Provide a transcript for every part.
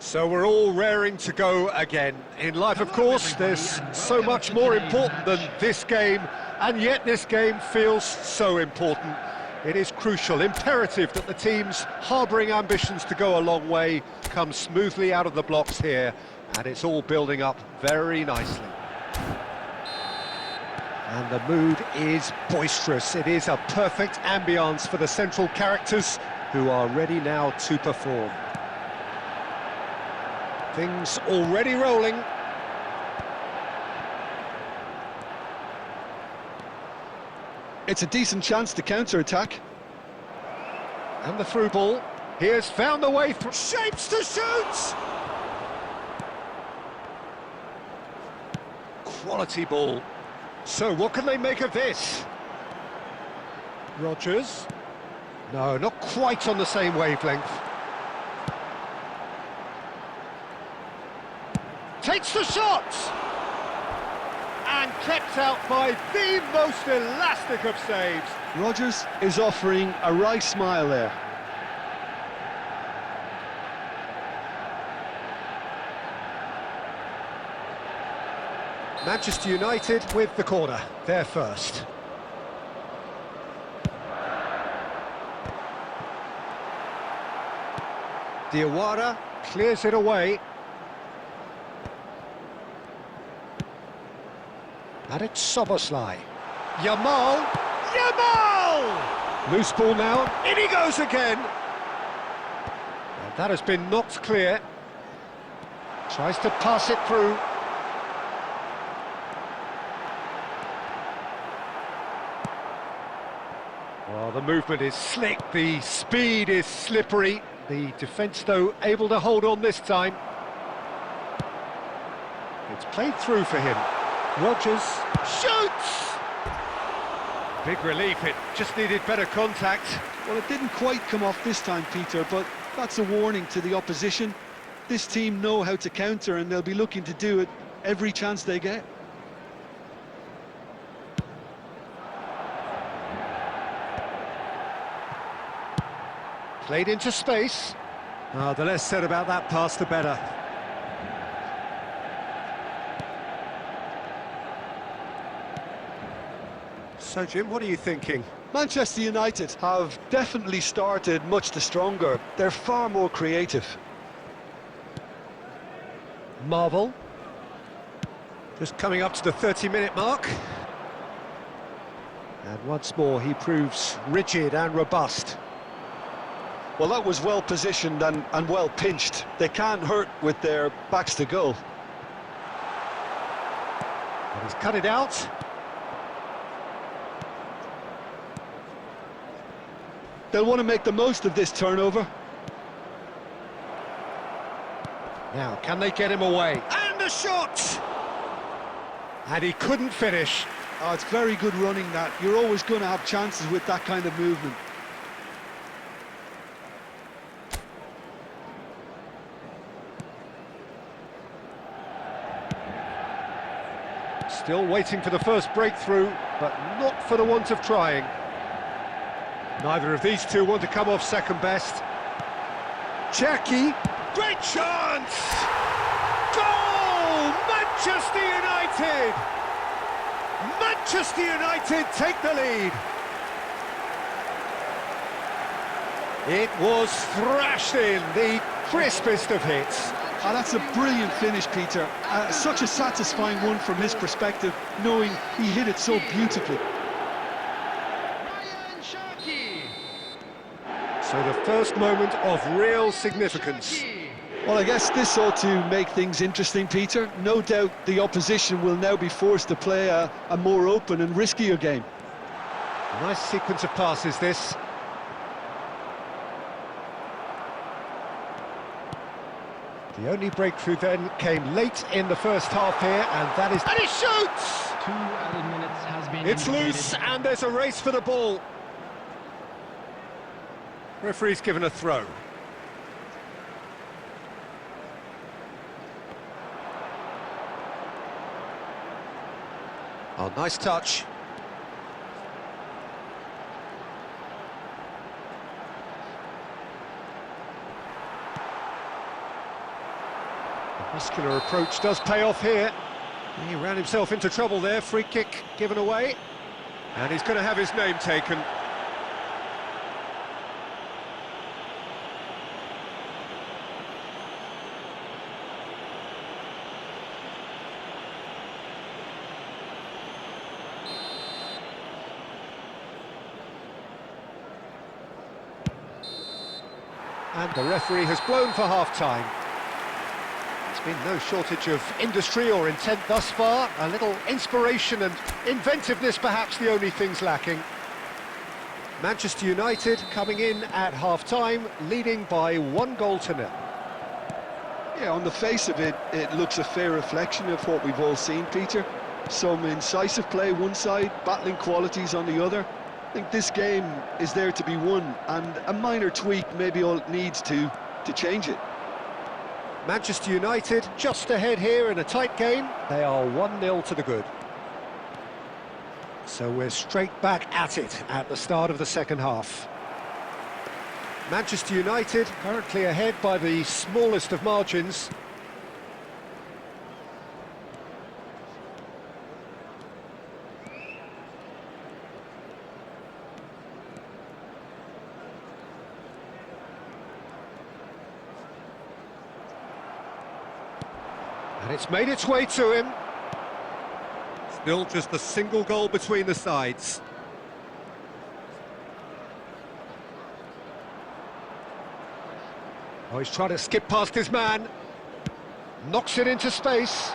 So we're all raring to go again. In life, of course, there's so much more important than this game, and yet this game feels so important. It is crucial, imperative that the teams harbouring ambitions to go a long way come smoothly out of the blocks here, and it's all building up very nicely. And the mood is boisterous. It is a perfect ambience for the central characters who are ready now to perform. Things already rolling. It's a decent chance to counter-attack. And the through ball. He has found the way through. Shapes to shoot! Quality ball. So what can they make of this? Rodgers. No, not quite on the same wavelength. Takes the shot! And kept out by the most elastic of saves. Rodgers is offering a wry smile there. Manchester United with the corner, they're first. Diawara clears it away. And it's Soboslai. Yamal! Loose ball now, in he goes again! And that has been knocked clear. Tries to pass it through. Well, the movement is slick, the speed is slippery. The defence, though, able to hold on this time. It's played through for him. Rodgers shoots! Big relief, it just needed better contact. Well, it didn't quite come off this time, Peter, but that's a warning to the opposition. This team know how to counter, and they'll be looking to do it every chance they get. Played into space. The less said about that pass, the better. So, Jim, what are you thinking? Manchester United have definitely started much the stronger. They're far more creative. Marvel. Just coming up to the 30-minute mark. And once more, he proves rigid and robust. Well, that was well positioned and well pinched. They can't hurt with their backs to goal. And he's cut it out. They'll want to make the most of this turnover. Now, can they get him away? And a shot! And he couldn't finish. Oh, it's very good running, that. You're always going to have chances with that kind of movement. Still waiting for the first breakthrough, but not for the want of trying. Neither of these two want to come off second best. Jackie, great chance! Goal! Manchester United! Manchester United take the lead. It was thrashed in, the crispest of hits. Oh, that's a brilliant finish, Peter. Such a satisfying one from his perspective, knowing he hit it so beautifully. So the first moment of real significance. Well, I guess this ought to make things interesting, Peter. No doubt the opposition will now be forced to play a more open and riskier game. A nice sequence of passes, this. The only breakthrough then came late in the first half here, and that is... And he shoots! 2 added minutes has been It's indicated. loose, and there's a race for the ball. Referee's given a throw. Oh, nice touch. Muscular approach does pay off here. He ran himself into trouble there, free kick given away. And he's going to have his name taken. And the referee has blown for half-time. There's been no shortage of industry or intent thus far. A little inspiration and inventiveness, perhaps the only things lacking. Manchester United coming in at half-time, leading by 1-0. Yeah, on the face of it, it looks a fair reflection of what we've all seen, Peter. Some incisive play one side, battling qualities on the other. I think this game is there to be won, and a minor tweak maybe all it needs to change it. Manchester United just ahead here in a tight game. They are 1-0 to the good. So we're straight back at it at the start of the second half. Manchester United currently ahead by the smallest of margins. And it's made its way to him. Still just a single goal between the sides. Oh, he's trying to skip past his man. Knocks it into space.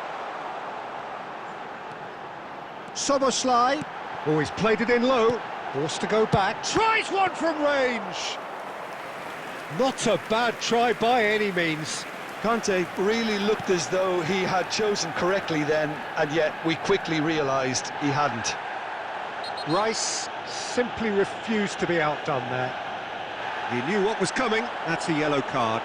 Soboslai. Oh, he's played it in low. Forced to go back. Tries one from range. Not a bad try by any means. Conte really looked as though he had chosen correctly then, and yet we quickly realised he hadn't. Rice simply refused to be outdone there. He knew what was coming. That's a yellow card.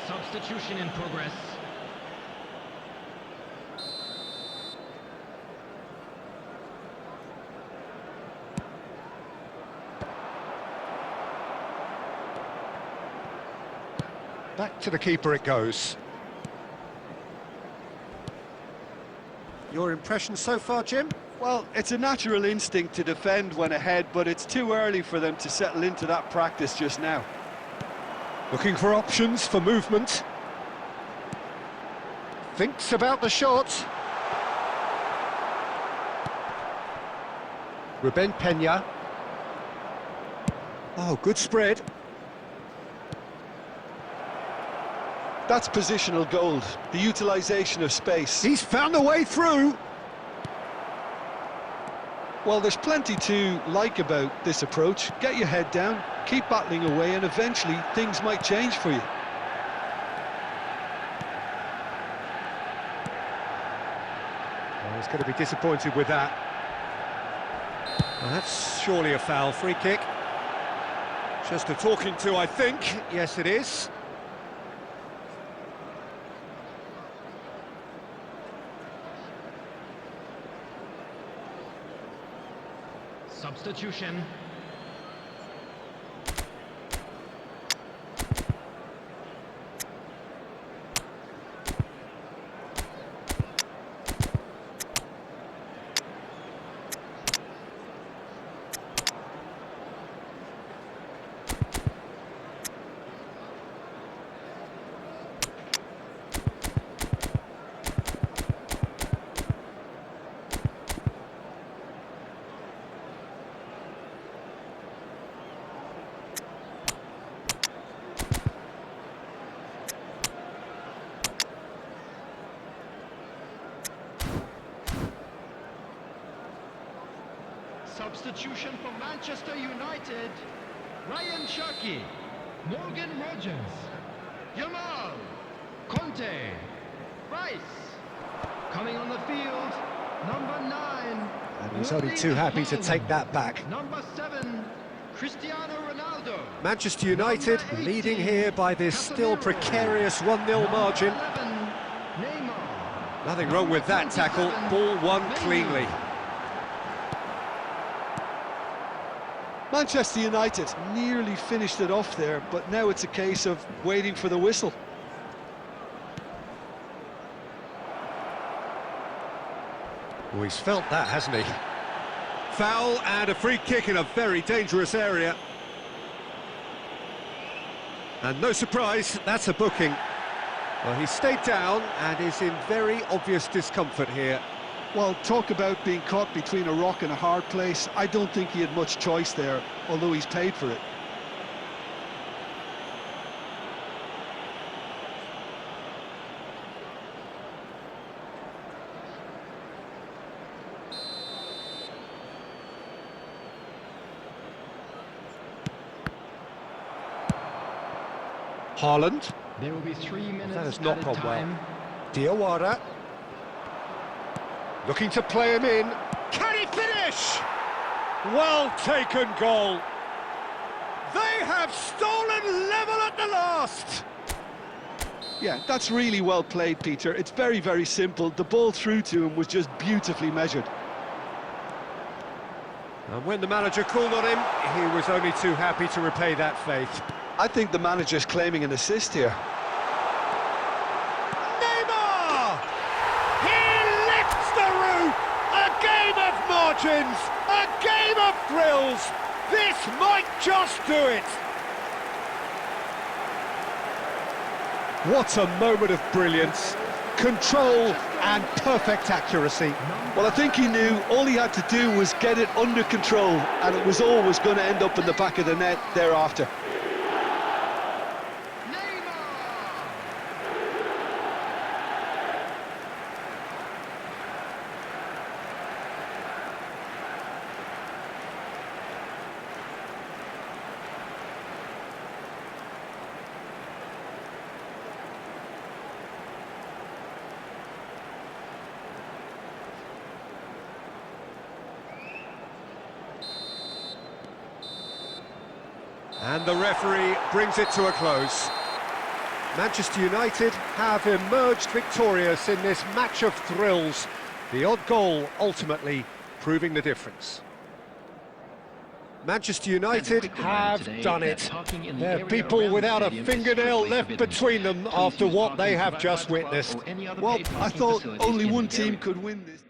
Substitution in progress. Back to the keeper it goes. Your impression so far, Jim? Well, it's a natural instinct to defend when ahead, but it's too early for them to settle into that practice just now. Looking for options for movement. Thinks about the shot. Ruben Peña. Oh, good spread. That's positional gold, the utilisation of space. He's found a way through. Well, there's plenty to like about this approach. Get your head down, keep battling away, and eventually things might change for you. Oh, he's going to be disappointed with that. Well, that's surely a foul. Free kick. Just a talking to, I think. Yes, it is. Substitution. Substitution for Manchester United. Ryan Cherki, Morgan Rogers, Yamal, Conte, Rice. Coming on the field, number 9. And he's only too happy to take that back. Number 7, Cristiano Ronaldo. Manchester United leading here by this still precarious 1-0 margin. 11, Neymar. Nothing wrong with that tackle. Ball won cleanly. Manchester United nearly finished it off there, but now it's a case of waiting for the whistle. Oh, he's felt that, hasn't he? Foul and a free kick in a very dangerous area. And no surprise, that's a booking. Well, he stayed down and is in very obvious discomfort here. Well, talk about being caught between a rock and a hard place. I don't think he had much choice there, although he's paid for it. Haaland. There will be 3 minutes That has not at a gone time. well. Diawara. Looking to play him in. Can he finish? Well taken goal. They have stolen level at the last. Yeah, that's really well played, Peter. It's very, very simple. The ball through to him was just beautifully measured. And when the manager called on him, he was only too happy to repay that faith. I think the manager's claiming an assist here. Neymar! He lifts the roof! A game of margins! A game of thrills! This might just do it! What a moment of brilliance, control and perfect accuracy. Well, I think he knew all he had to do was get it under control, and it was always going to end up in the back of the net thereafter. And the referee brings it to a close. Manchester United have emerged victorious in this match of thrills. The odd goal ultimately proving the difference. Manchester United have done it. They're people without a fingernail left between them after what they have just witnessed. Well, I thought only one team could win this.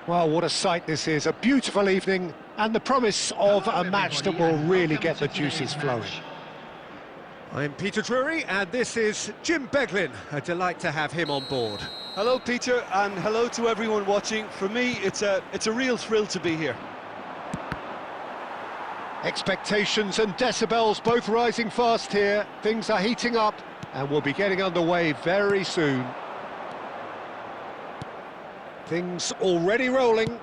Well, what a sight this is. A beautiful evening and the promise of a match that will really get the juices flowing. I'm Peter Drury and this is Jim Beglin. A delight to have him on board. Hello, Peter, and hello to everyone watching. For me, it's a real thrill to be here. Expectations and decibels both rising fast here. Things are heating up and we'll be getting underway very soon. Things already rolling.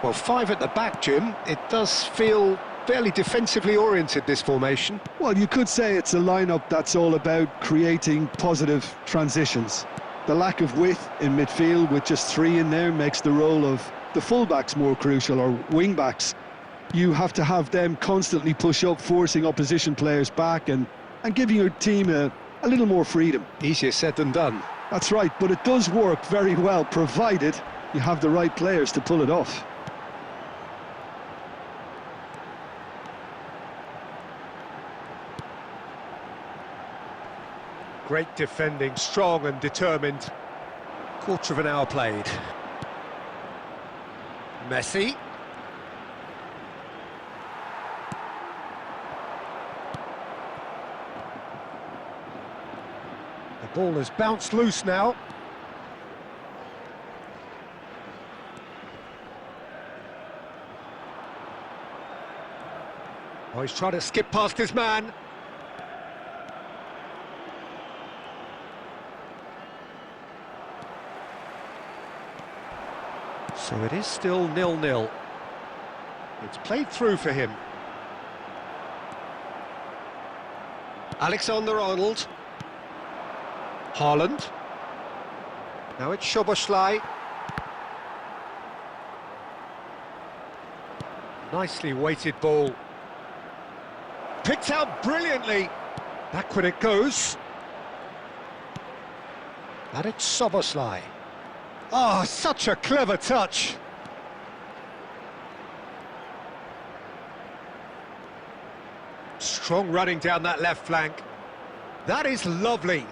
Well, 5 at the back, Jim. It does feel fairly defensively oriented, this formation. Well, you could say it's a lineup that's all about creating positive transitions. The lack of width in midfield with just 3 in there makes the role of the fullbacks more crucial, or wing-backs. You have to have them constantly push up, forcing opposition players back and giving your team a little more freedom. Easier said than done. That's right, but it does work very well, provided you have the right players to pull it off. Great defending, strong and determined. Quarter of an hour played. Messi. The ball has bounced loose now. Oh, he's trying to skip past his man. So it is still 0-0. It's played through for him. Alexander-Arnold. Haaland. Now it's Szoboszlai. Nicely weighted ball. Picked out brilliantly. Back when it goes. And it's Szoboszlai. Oh, such a clever touch. Strong running down that left flank. That is lovely.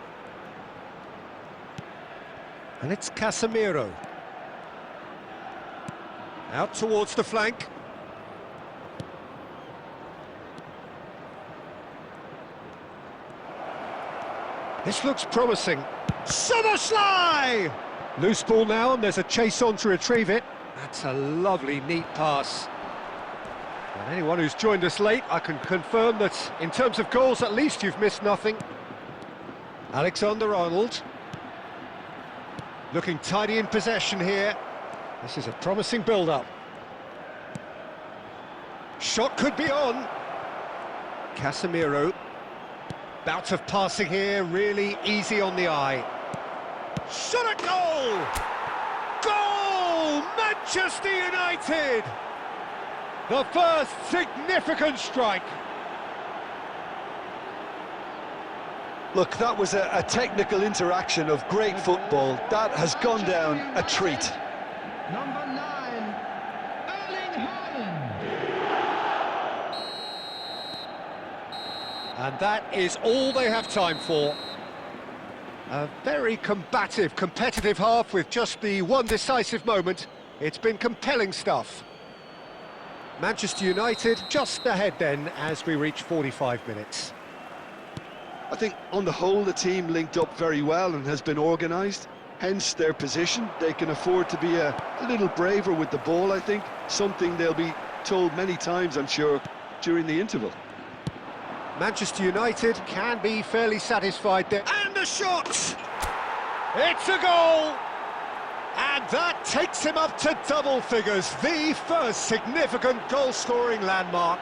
And it's Casemiro. Out towards the flank. This looks promising. Szoboszlai! Loose ball now, and there's a chase on to retrieve it. That's a lovely, neat pass. And anyone who's joined us late, I can confirm that in terms of goals, at least you've missed nothing. Alexander-Arnold. Looking tidy in possession here. This is a promising build-up. Shot could be on. Casemiro. Bout of passing here, really easy on the eye. Shot at goal! Goal! Manchester United! The first significant strike. Look, that was a technical interaction of great football. That has gone down a treat. Number 9, Erling Haaland. And that is all they have time for. A very combative, competitive half with just the one decisive moment. It's been compelling stuff. Manchester United just ahead then as we reach 45 minutes. I think on the whole the team linked up very well and has been organised, hence their position. They can afford to be a little braver with the ball, I think, something they'll be told many times, I'm sure, during the interval. Manchester United can be fairly satisfied there. And the shot! It's a goal! And that takes him up to double figures, the first significant goal-scoring landmark.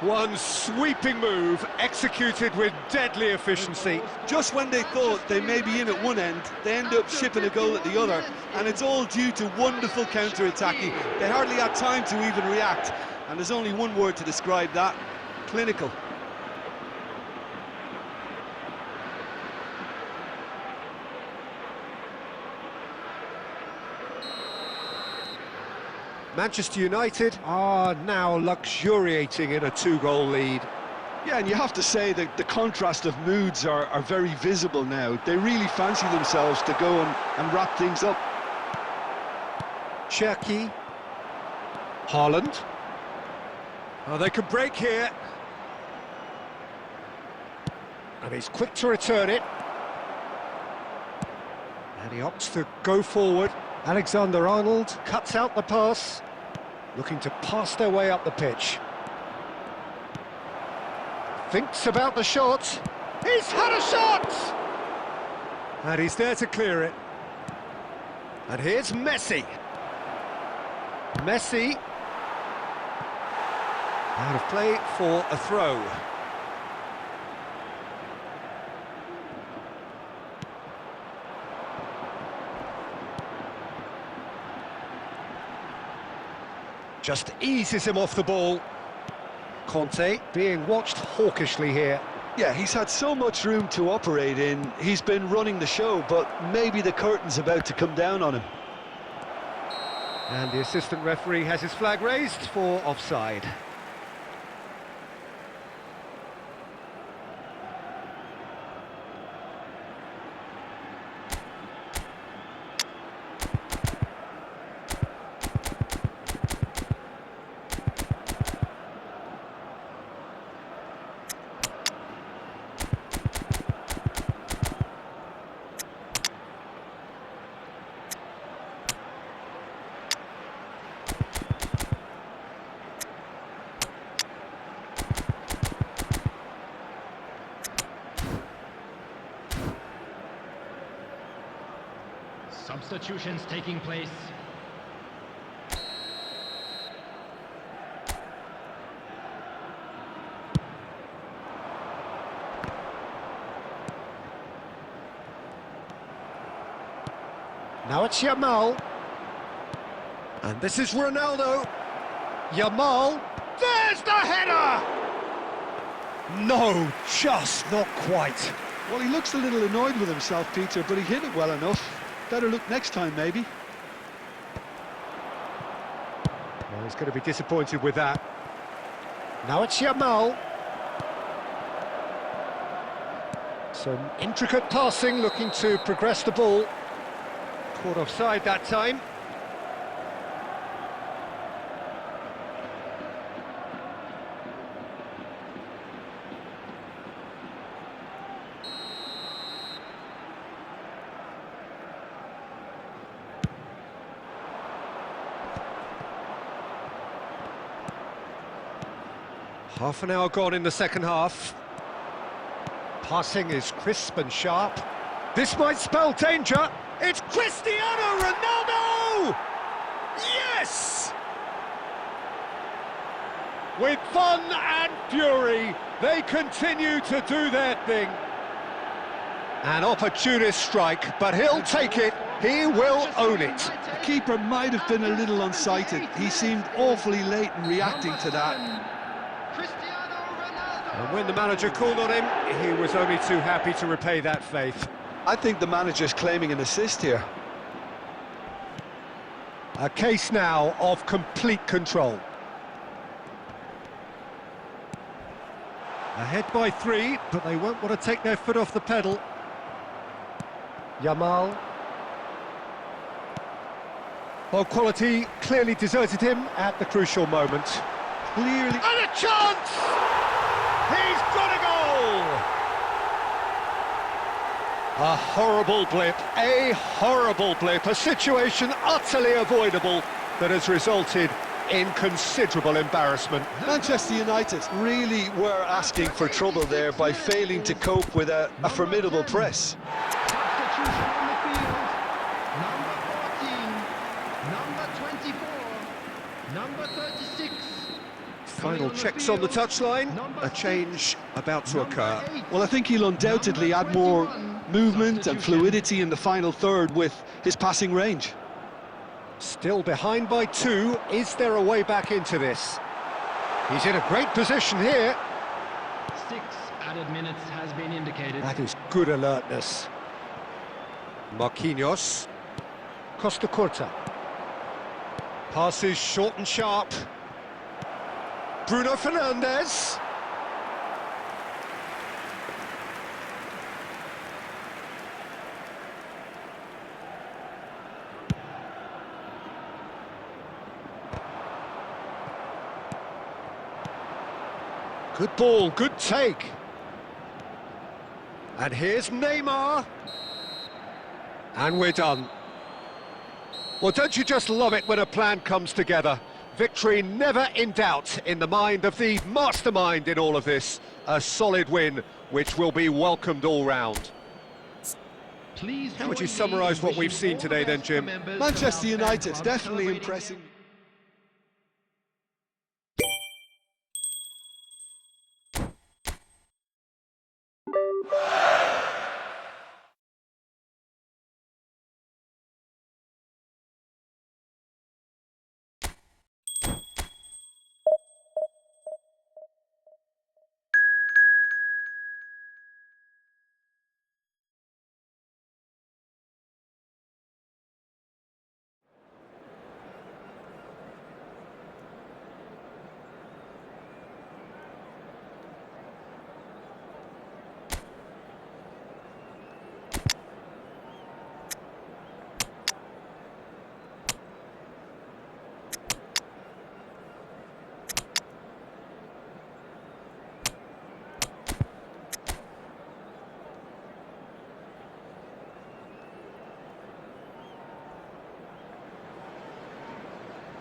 One sweeping move, executed with deadly efficiency. Just when they thought they may be in at one end, they end up shipping a goal at the other, and it's all due to wonderful counter-attacking. They hardly had time to even react, and there's only one word to describe that: clinical. Manchester United are now luxuriating in a two-goal lead. Yeah, and you have to say that the contrast of moods are very visible now. They really fancy themselves to go and wrap things up. Cherki. Haaland. Oh, they can break here. And he's quick to return it. And he opts to go forward. Alexander-Arnold cuts out the pass, looking to pass their way up the pitch. Thinks about the shot. He's had a shot! And he's there to clear it. And here's Messi. Messi. Out of play for a throw. Just eases him off the ball. Conte being watched hawkishly here. Yeah, he's had so much room to operate in. He's been running the show, but maybe the curtain's about to come down on him. And the assistant referee has his flag raised for offside. substitutions taking place. Now it's Yamal. And this is Ronaldo. Yamal. There's the header! No, just not quite. Well, he looks a little annoyed with himself, Peter, but he hit it well enough. Better look next time, maybe. Well, he's going to be disappointed with that. Now it's Yamal. Some intricate passing, looking to progress the ball. Caught offside that time. Half an hour gone in the second half. Passing is crisp and sharp. This might spell danger. It's Cristiano Ronaldo! Yes! With fun and fury, they continue to do their thing. An opportunist strike, but he'll take it. He will own it. The keeper might have been a little unsighted. He seemed awfully late in reacting to that. And when the manager called on him, he was only too happy to repay that faith. I think the manager's claiming an assist here. A case now of complete control. Ahead by 3, but they won't want to take their foot off the pedal. Yamal. Well, quality clearly deserted him at the crucial moment. Clearly. And a chance! He's got a goal! A horrible blip, a situation utterly avoidable that has resulted in considerable embarrassment. Manchester United really were asking for trouble there by failing to cope with a formidable press. Substitution on the field. Number 14, number 24, number 36. Final checks on the touchline, a change about to occur. Well, I think he'll undoubtedly add more movement and fluidity in the final third with his passing range. Still behind by 2, is there a way back into this? He's in a great position here. 6 added minutes has been indicated. That is good alertness. Marquinhos. Costa Curta. Passes short and sharp. Bruno Fernandes. Good ball, good take. And here's Neymar. And we're done. Well, don't you just love it when a plan comes together? Victory never in doubt in the mind of the mastermind in all of this. A solid win, which will be welcomed all round. Please How would you summarise what we've seen today then, Jim? Manchester United definitely impressing.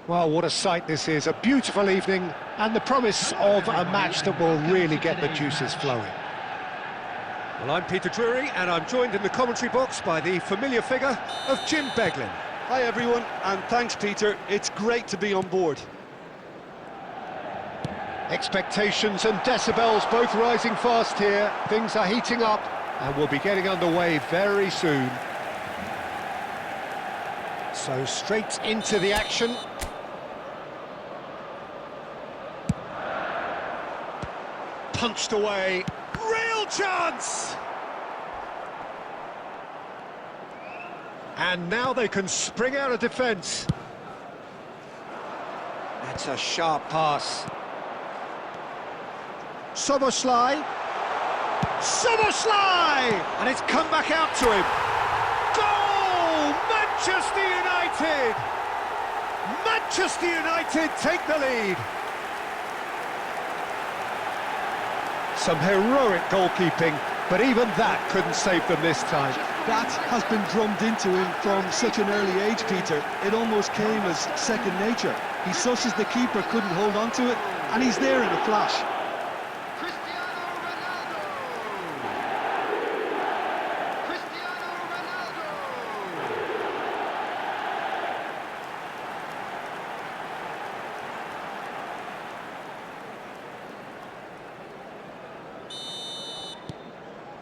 Well, what a sight this is. A beautiful evening and the promise of a match that will really get the juices flowing. Well, I'm Peter Drury, and I'm joined in the commentary box by the familiar figure of Jim Beglin. Hi everyone, and thanks Peter, it's great to be on board. Expectations and decibels both rising fast here. Things are heating up, and we'll be getting underway very soon. So straight into the action. Punched away. Real chance! And now they can spring out of defence. That's a sharp pass. Soboslai! And it's come back out to him. Goal! Manchester United! Manchester United take the lead. Some heroic goalkeeping, but even that couldn't save them this time. That has been drummed into him from such an early age, Peter. It almost came as second nature. He susses the keeper couldn't hold on to it, and he's there in a flash.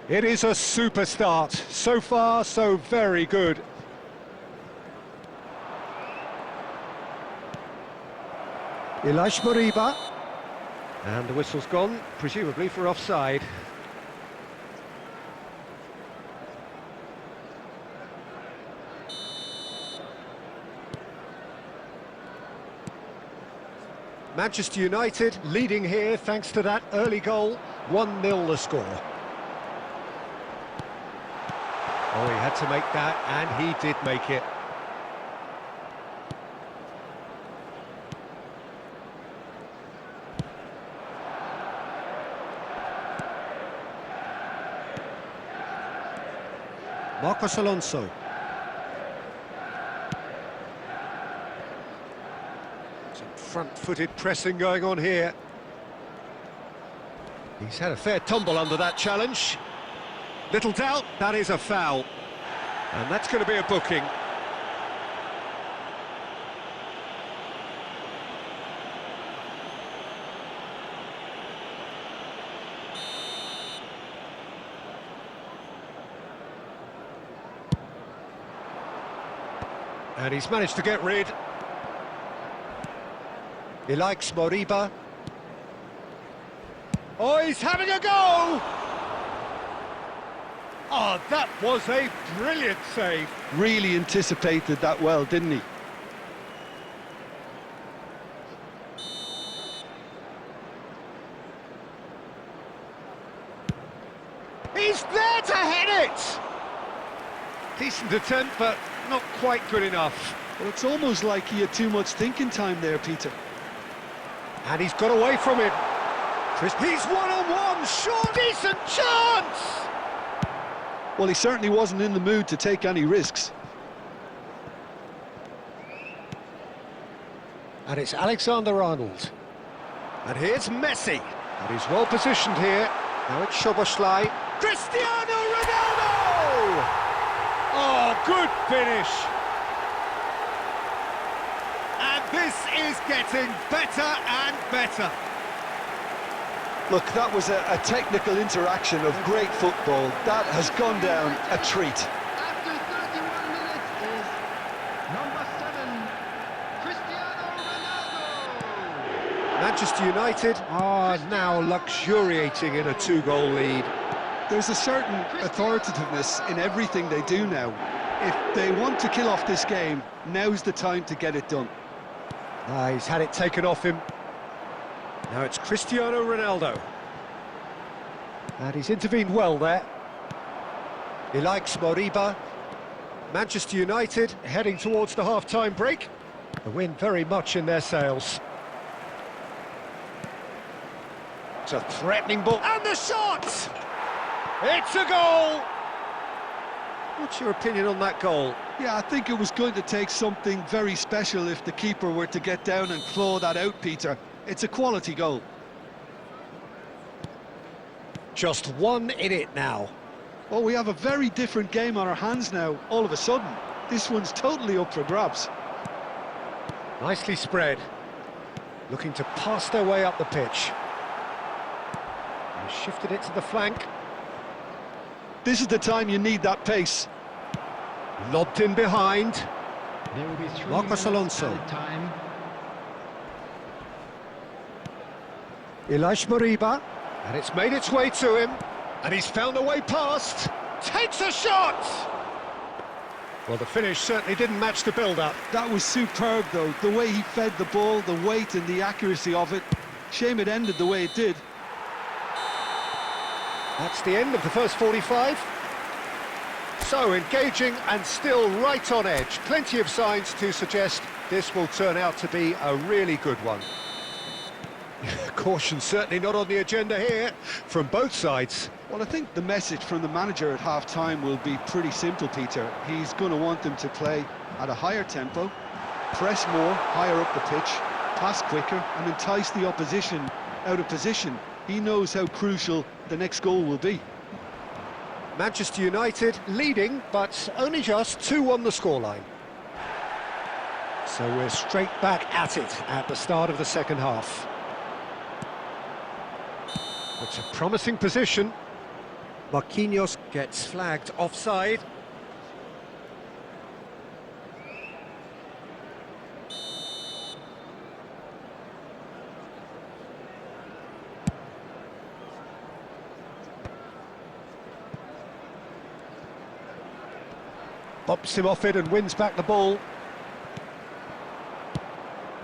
It is a super start. So far, so very good. Ilash Moriba. And the whistle's gone, presumably for offside. Manchester United leading here thanks to that early goal. 1-0 the score. Oh, he had to make that, and he did make it. Marcos Alonso. Some front-footed pressing going on here. He's had a fair tumble under that challenge. Little doubt, that is a foul. And that's going to be a booking. And he's managed to get rid. He likes Moriba. Oh, he's having a go! Oh, that was a brilliant save. Really anticipated that well, didn't he? He's there to head it! Decent attempt, but not quite good enough. Well, it's almost like he had too much thinking time there, Peter. And he's got away from it. He's one-on-one, shot, decent chance! Well, he certainly wasn't in the mood to take any risks. And it's Alexander-Arnold. And here's Messi. And he's well positioned here. Now it's Szoboszlai. Cristiano Ronaldo! Oh, good finish. And this is getting better and better. Look, that was a technical interaction of great football. That has gone down a treat. After 31 minutes is number 7, Cristiano Ronaldo. Manchester United are now luxuriating in a 2-goal lead. There's a certain authoritativeness in everything they do now. If they want to kill off this game, now's the time to get it done. He's had it taken off him. Now it's Cristiano Ronaldo. And he's intervened well there. He likes Moriba. Manchester United heading towards the half-time break. The win very much in their sails. It's a threatening ball. And the shot! It's a goal! What's your opinion on that goal? Yeah, I think it was going to take something very special if the keeper were to get down and claw that out, Peter. It's a quality goal. Just one in it now. Oh, we have a very different game on our hands now, all of a sudden. This one's totally up for grabs. Nicely spread. Looking to pass their way up the pitch. And shifted it to the flank. This is the time you need that pace. Lobbed in behind. There will be 3 Marcos minutes Alonso. added time. Ilaix Moriba. And it's made its way to him. And he's found a way past. Takes a shot! Well, the finish certainly didn't match the build-up. That was superb, though. The way he fed the ball, the weight and the accuracy of it. Shame it ended the way it did. That's the end of the first 45. So engaging and still right on edge. Plenty of signs to suggest this will turn out to be a really good one. Caution certainly not on the agenda here from both sides. Well, I think the message from the manager at half-time will be pretty simple, Peter. He's going to want them to play at a higher tempo, press more, higher up the pitch, pass quicker and entice the opposition out of position. He knows how crucial the next goal will be. Manchester United leading, but only just 2-1 the scoreline. So we're straight back at it at the start of the second half. It's a promising position. Marquinhos gets flagged offside. Bops him off it and wins back the ball.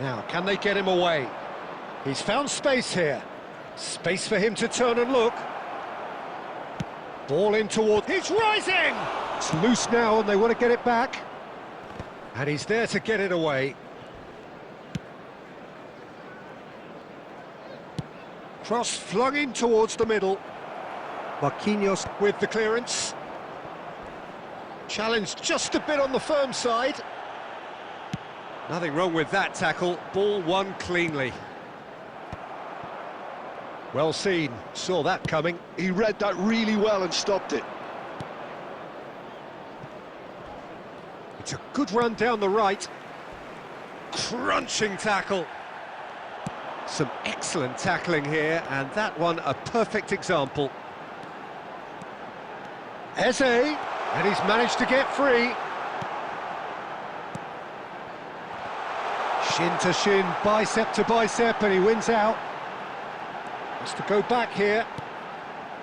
Now, can they get him away? He's found space here. Space for him to turn and look. Ball in toward... He's rising! It's loose now and they want to get it back. And he's there to get it away. Cross flung in towards the middle. Marquinhos with the clearance. Challenged just a bit on the firm side. Nothing wrong with that tackle. Ball won cleanly. Well seen, saw that coming. He read that really well and stopped it. It's a good run down the right. Crunching tackle. Some excellent tackling here, and that one a perfect example. Eze, and he's managed to get free. Shin to shin, bicep to bicep, and he wins out. Has to go back here.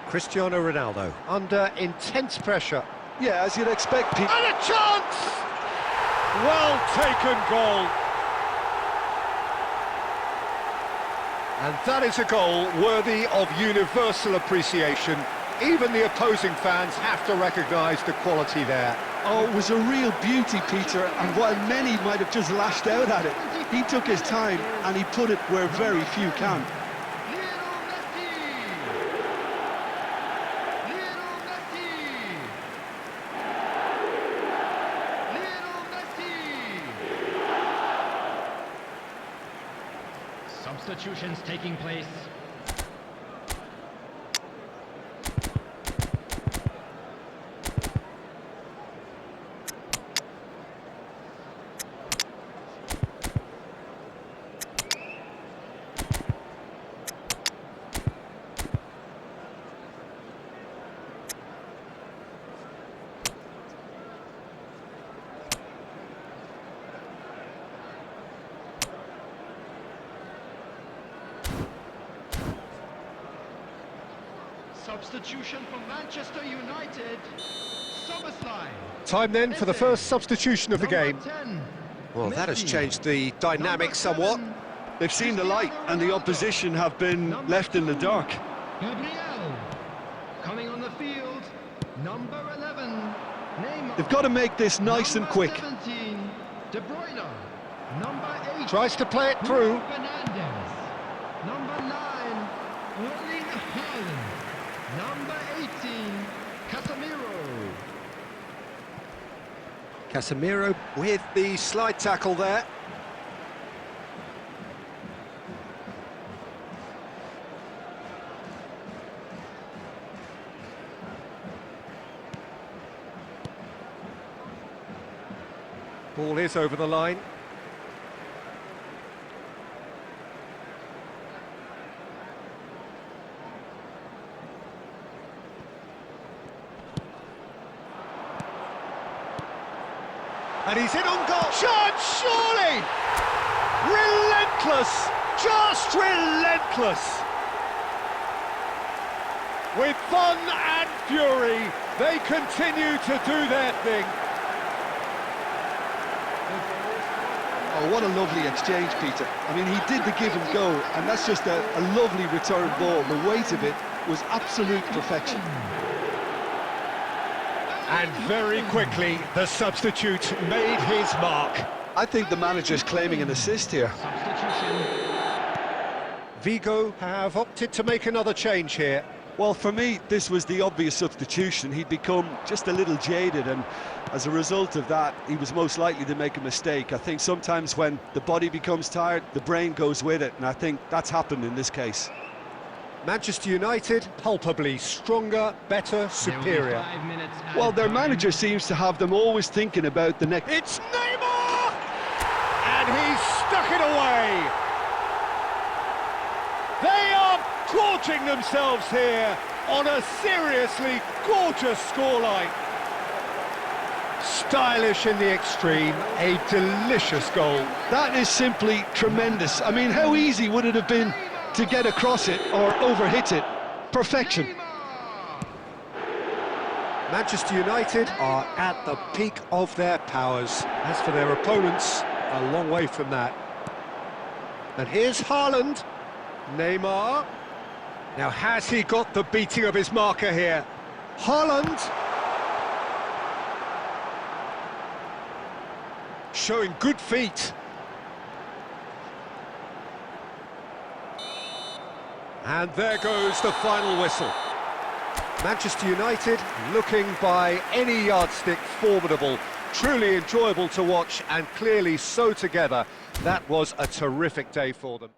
Cristiano Ronaldo under intense pressure. Yeah, as you'd expect, Pete. And a chance! Well taken goal. And that is a goal worthy of universal appreciation. Even the opposing fans have to recognise the quality there. Oh, it was a real beauty, Peter, and while many might have just lashed out at it, he took his time and he put it where very few can. Substitutions taking place. Substitution for Manchester United. Soberslide. Time then for the first substitution of the game. 10. Well, that has Messi. changed the dynamic somewhat. They've seen the light and the opposition have been left in the dark. Gabriel. Coming on the field. Number 11. Neymar. They've got to make this nice and quick. 17. De Bruyne. Number 8. Tries to play it through. Fernandes. Number 9. Erling Haaland. Number 18. Casemiro. Casemiro with the slide tackle there. Ball is over the line. And he's in on goal. Chance, surely! Relentless! Just relentless! With fun and fury, they continue to do their thing. Oh, what a lovely exchange, Peter. I mean, he did the give and go, and that's just a lovely return ball. The weight of it was absolute perfection. And very quickly, the substitute made his mark. I think the manager's claiming an assist here. Substitution. Vigo have opted to make another change here. Well, for me, this was the obvious substitution. He'd become just a little jaded, and as a result of that, he was most likely to make a mistake. I think sometimes when the body becomes tired, the brain goes with it, and I think that's happened in this case. Manchester United, palpably stronger, better, superior. 5 minutes added Well, their time. manager seems to have them always thinking about the next... It's Neymar! And he's stuck it away! They are gorging themselves here on a seriously gorgeous scoreline. Stylish in the extreme, a delicious goal. That is simply tremendous. I mean, how easy would it have been to get across it or overhit it? Perfection. Manchester United are at the peak of their powers. As for their opponents, a long way from that. And here's Haaland. Neymar. Now, has he got the beating of his marker here? Haaland. Showing good feet. And there goes the final whistle. Manchester United looking by any yardstick formidable, truly enjoyable to watch and clearly so together. That was a terrific day for them.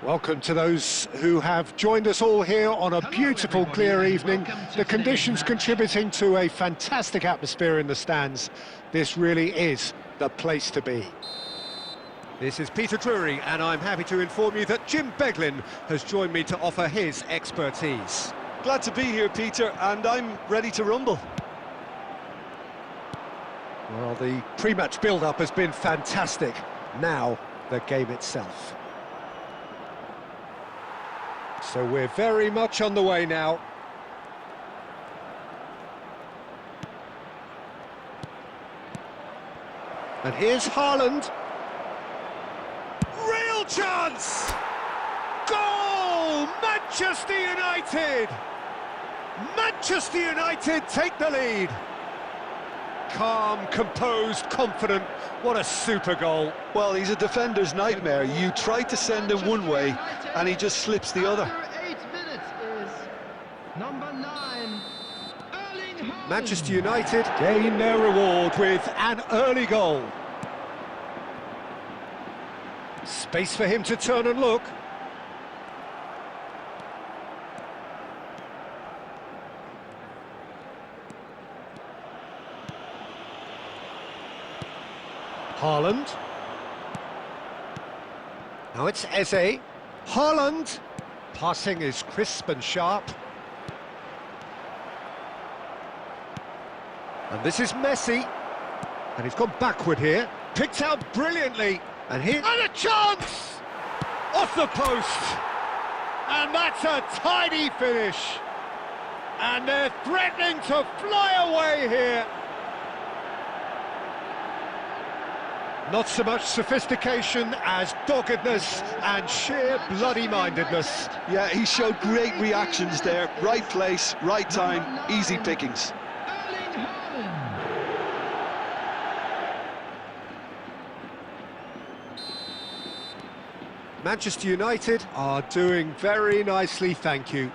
Welcome to those who have joined us all here on a beautiful, clear evening. The conditions contributing to a fantastic atmosphere in the stands. This really is the place to be. This is Peter Drury, and I'm happy to inform you that Jim Beglin has joined me to offer his expertise. Glad to be here, Peter, and I'm ready to rumble. Well, the pre-match build-up has been fantastic. Now, the game itself. So we're very much on the way now. And here's Haaland. Real chance! Goal! Manchester United! Manchester United take the lead. Calm, composed, confident. What a super goal. Well, he's a defender's nightmare. You try to send him one way, and he just slips the other. After 8 minutes is number 9, Erling Haaland. Manchester United gain their reward with an early goal. Space for him to turn and look. Haaland. Now it's Eze. Haaland. Passing is crisp and sharp. And this is Messi. And he's gone backward here. Picked out brilliantly. And here... And a chance! Off the post. And that's a tidy finish. And they're threatening to fly away here. Not so much sophistication as doggedness and sheer bloody-mindedness. Yeah, he showed great reactions there. Right place, right time, easy pickings. Manchester United are doing very nicely, thank you.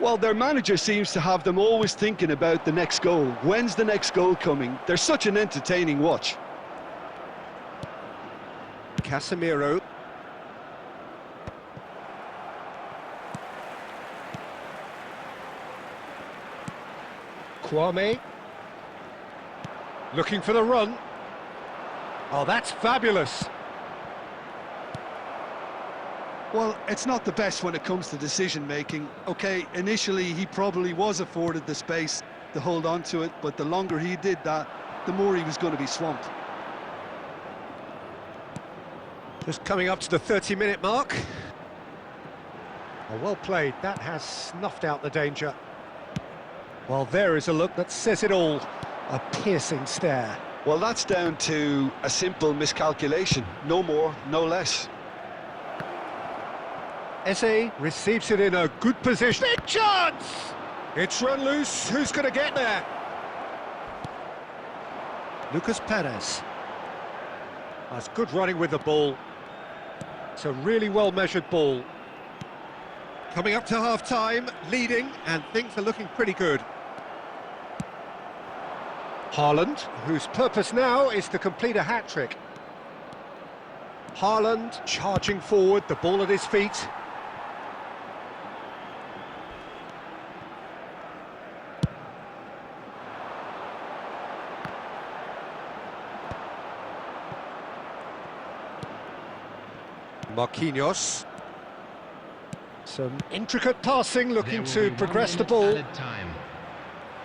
Well, their manager seems to have them always thinking about the next goal. When's the next goal coming? They're such an entertaining watch. Casemiro. Kwame. Looking for the run. Oh, that's fabulous. Well, it's not the best when it comes to decision-making. OK, initially he probably was afforded the space to hold on to it, but the longer he did that, the more he was going to be swamped. Just coming up to the 30-minute mark. Oh, well played. That has snuffed out the danger. Well, there is a look that says it all. A piercing stare. Well, that's down to a simple miscalculation. No more, no less. Eze receives it in a good position. Big chance! It's run loose. Who's going to get there? Lucas Perez. That's good running with the ball. It's a really well-measured ball. Coming up to half-time, leading, and things are looking pretty good. Haaland, whose purpose now is to complete a hat-trick. Haaland charging forward, the ball at his feet. Marquinhos. Some intricate passing, looking to progress the ball.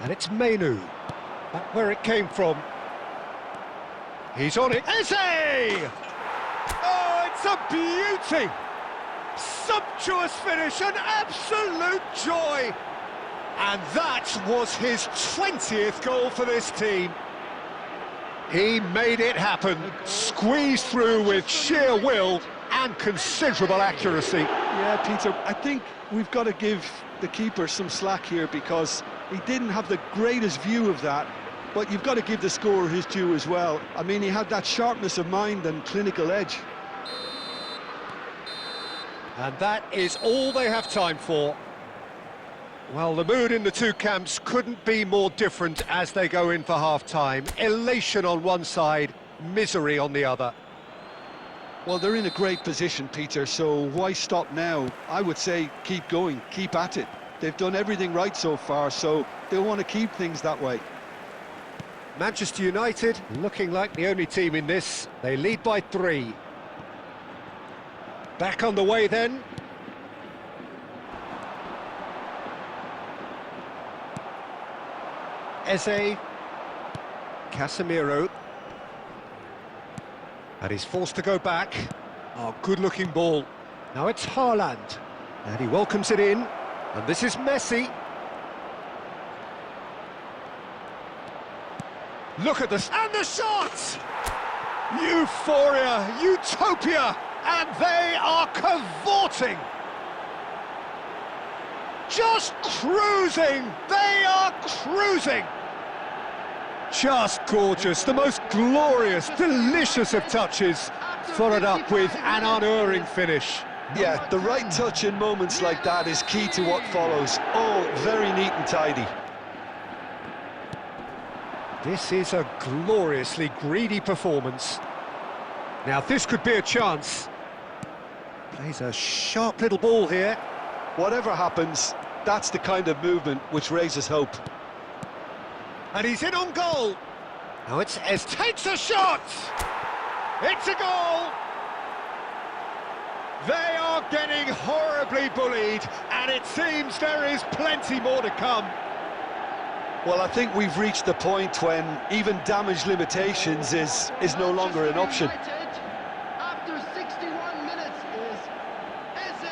And it's Menu. Back where it came from. He's on it. Eze! Oh, it's a beauty! Sumptuous finish, an absolute joy! And that was his 20th goal for this team. He made it happen, squeezed through with sheer will and considerable accuracy. Yeah, Peter, I think we've got to give the keeper some slack here because he didn't have the greatest view of that, but you've got to give the scorer his due as well. I mean, he had that sharpness of mind and clinical edge. And that is all they have time for. Well, the mood in the two camps couldn't be more different as they go in for half-time. Elation on one side, misery on the other. Well, they're in a great position, Peter, so why stop now? I would say keep going, keep at it. They've done everything right so far, so they'll want to keep things that way. Manchester United looking like the only team in this. They lead by 3. Back on the way then. Eze. Casemiro. And he's forced to go back. Oh, good-looking ball. Now it's Haaland. And he welcomes it in. And this is Messi. Look at this. And the shot! Euphoria, utopia. And they are cavorting. Just cruising. They are cruising. Just gorgeous, the most glorious, delicious of touches, followed up with an unerring finish. Yeah, the right touch in moments like that is key to what follows. Oh, very neat and tidy. This is a gloriously greedy performance. Now this could be a chance. Plays a sharp little ball here. Whatever happens, that's the kind of movement which raises hope. And he's in on goal. Now it's Ez takes a shot. It's a goal. They are getting horribly bullied, and it seems there is plenty more to come. Well, I think we've reached the point when even damage limitations is no longer an option. After 61 minutes is Eze.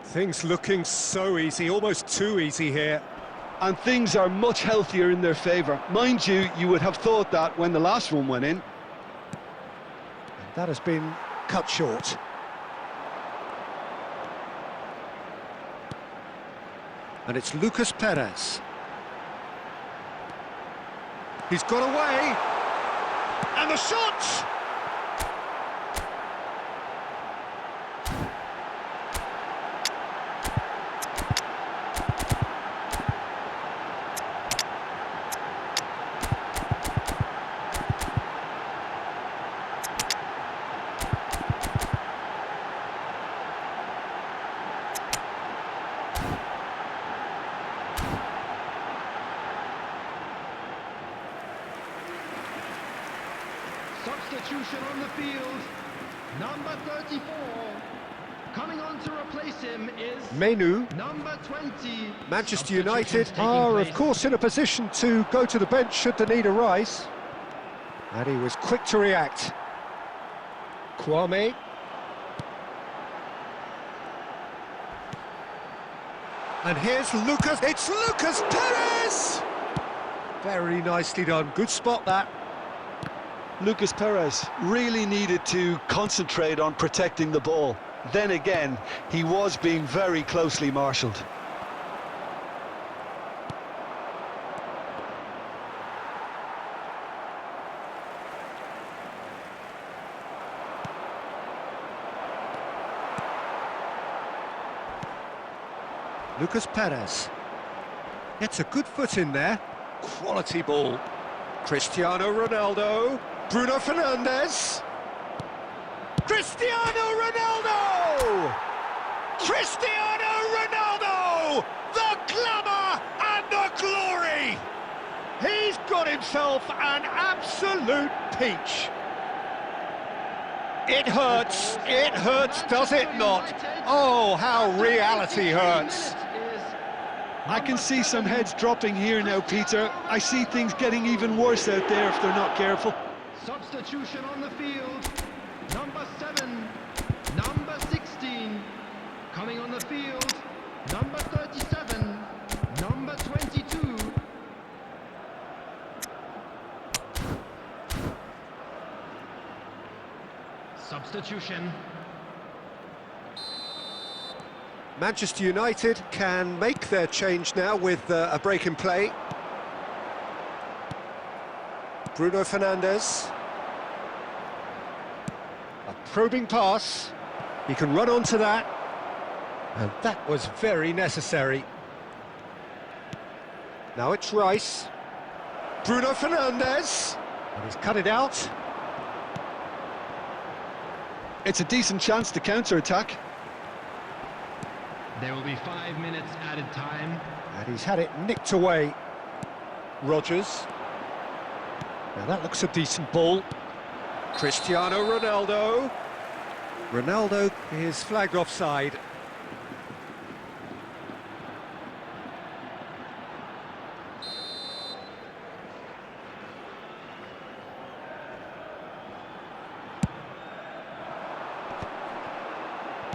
Things looking so easy, almost too easy here. And things are much healthier in their favour. Mind you, you would have thought that when the last one went in. That has been cut short. And it's Lucas Perez. He's got away. And the shot! Substitution on the field. Number 34. Coming on to replace him is Menu. number 20. Manchester United are, of course, in a position to go to the bench should the need arise. And he was quick to react. Kwame. And here's Lucas. It's Lucas Perez! Very nicely done. Good spot, that. Lucas Perez really needed to concentrate on protecting the ball. Then again, he was being very closely marshalled. Lucas Perez gets a good foot in there. Quality ball. Cristiano Ronaldo. Bruno Fernandes. Cristiano Ronaldo! Cristiano Ronaldo! The glamour and the glory! He's got himself an absolute peach. It hurts, does it not? Oh, how reality hurts. I can see some heads dropping here now, Peter. I see things getting even worse out there if they're not careful. Substitution on the field. Number 7. Number 16. Coming on the field. Number 37. Number 22. Substitution. Manchester United can make their change now with a break in play. Bruno Fernandes. A probing pass. He can run onto that. And that was very necessary. Now it's Rice. Bruno Fernandes. And he's cut it out. It's a decent chance to counter-attack. There will be 5 minutes added time. And he's had it nicked away. Rodgers. Now that looks a decent ball. Cristiano Ronaldo. Ronaldo is flagged offside.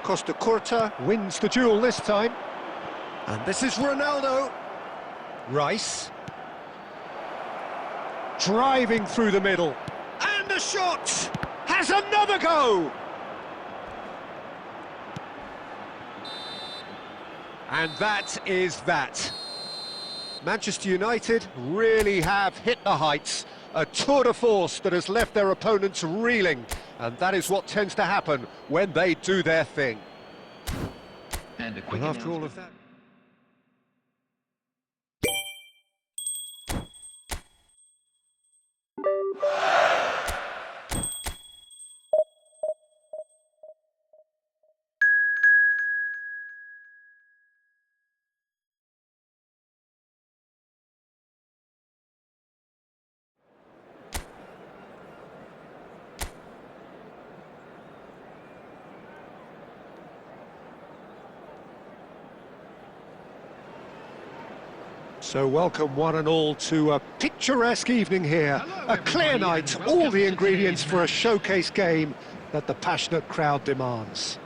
Costa Curta wins the duel this time. And this is Ronaldo. Rice. Driving through the middle. And the shot! Has another go! And that is that. Manchester United really have hit the heights. A tour de force that has left their opponents reeling. And that is what tends to happen when they do their thing. And a quick And after all of that... So welcome one and all to a picturesque evening here. A clear night, all the ingredients for a showcase game that the passionate crowd demands.